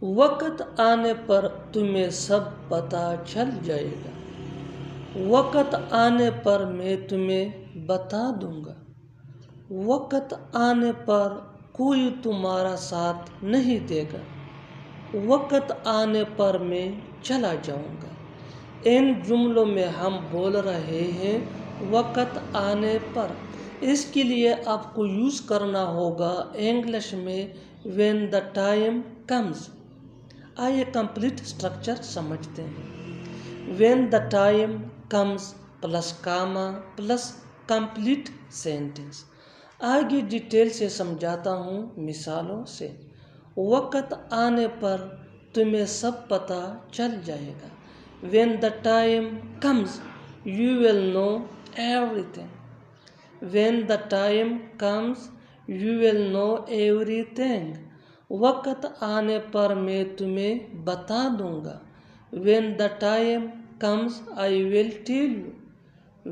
وقت آنے پر تمہیں سب پتہ چل جائے گا۔ وقت آنے پر میں تمہیں بتا دوں گا۔ وقت آنے پر کوئی تمہارا ساتھ نہیں دے گا۔ وقت آنے پر میں چلا جاؤں گا۔ ان جملوں میں ہم بول رہے ہیں وقت آنے پر۔ اس کے لیے آپ کو یوز کرنا ہوگا انگلش میں when the time comes۔ آئیے کمپلیٹ اسٹرکچر سمجھتے ہیں۔ when the time comes plus Cama plus complete sentence. آگے ڈیٹیل سے سمجھاتا ہوں مثالوں سے۔ وقت آنے پر تمہیں سب پتہ چل جائے گا۔ when the time comes you will know everything۔ when the time comes you will know everything۔ وقت آنے پر میں تمہیں بتا دوں گا۔ when the time comes I will tell you۔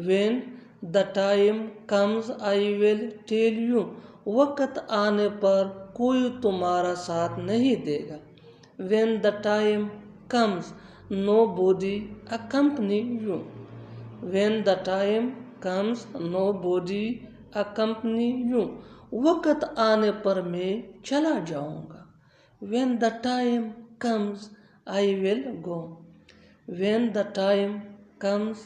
when the time comes I will tell you۔ وقت آنے پر کوئی تمہارا ساتھ نہیں دے گا۔ when the time comes nobody accompany you۔ when the time comes nobody accompany you۔ وقت آنے پر میں چلا جاؤں گا۔ when the time comes I will go۔ when the time comes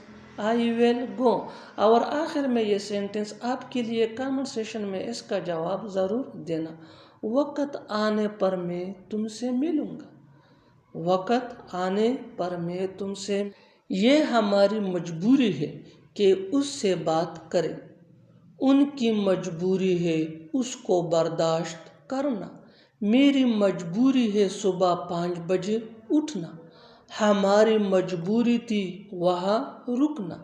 I will go۔ اور آخر میں یہ سینٹنس آپ کے لیے کامنٹ سیشن میں اس کا جواب ضرور دینا۔ وقت آنے پر میں تم سے ملوں گا۔ وقت آنے پر میں تم سے یہ ہماری مجبوری ہے کہ اس سے بات کریں۔ ان کی مجبوری ہے اس کو برداشت کرنا۔ میری مجبوری ہے صبح 5 بجے اٹھنا۔ ہماری مجبوری تھی وہاں رکنا۔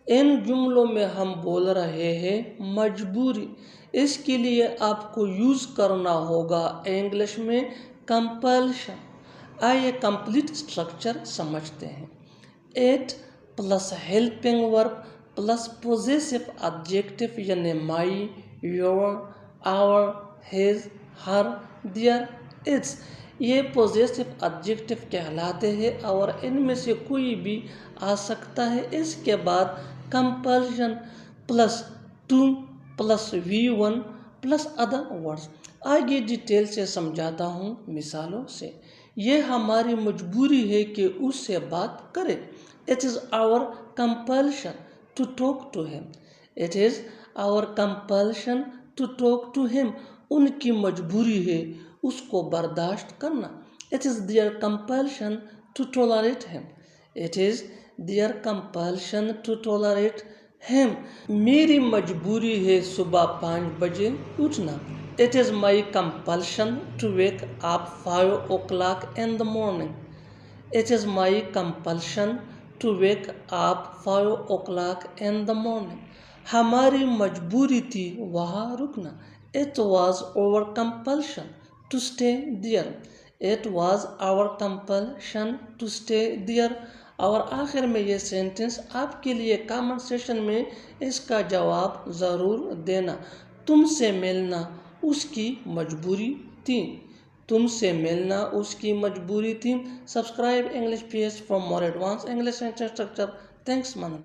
ان جملوں میں ہم بول رہے ہیں مجبوری۔ اس کے لیے آپ کو یوز کرنا ہوگا انگلش میں کمپلشن۔ آئیے کمپلیٹ اسٹرکچر سمجھتے ہیں۔ Eight plus helping verb plus possessive objective یعنی my, your, our, his, her, their, its. یہ پوزیسو آبجیکٹو کہلاتے ہیں اور ان میں سے کوئی بھی آ سکتا ہے۔ اس کے بعد compulsion plus two plus V1 plus other words. آگے ڈیٹیل سے سمجھاتا ہوں مثالوں سے۔ یہ ہماری مجبوری ہے کہ اس سے بات کریں۔ It is our compulsion to talk to him۔ It is our compulsion to talk to him۔ ان کی مجبوری ہے اس کو برداشت کرنا۔ It is their compulsion to tolerate him۔ It is their compulsion to tolerate him۔ میری مجبوری ہے صبح 5 بجے اٹھنا۔ It is my compulsion to wake up 5 o'clock in the morning۔ It is my compulsion to wake up 5 o'clock in the morning۔ ہماری مجبوری تھی وہاں رکنا۔ It was our compulsion to stay there۔ It was our compulsion to stay there۔ اور آخر میں یہ sentence آپ کے لیے کامنٹ سیشن میں اس کا جواب ضرور دینا۔ تم سے ملنا اس کی مجبوری تھی۔ تم سے ملنا اس کی مجبوری تھی۔ Subscribe English PH for more advanced English sentence structure۔ Thanks man۔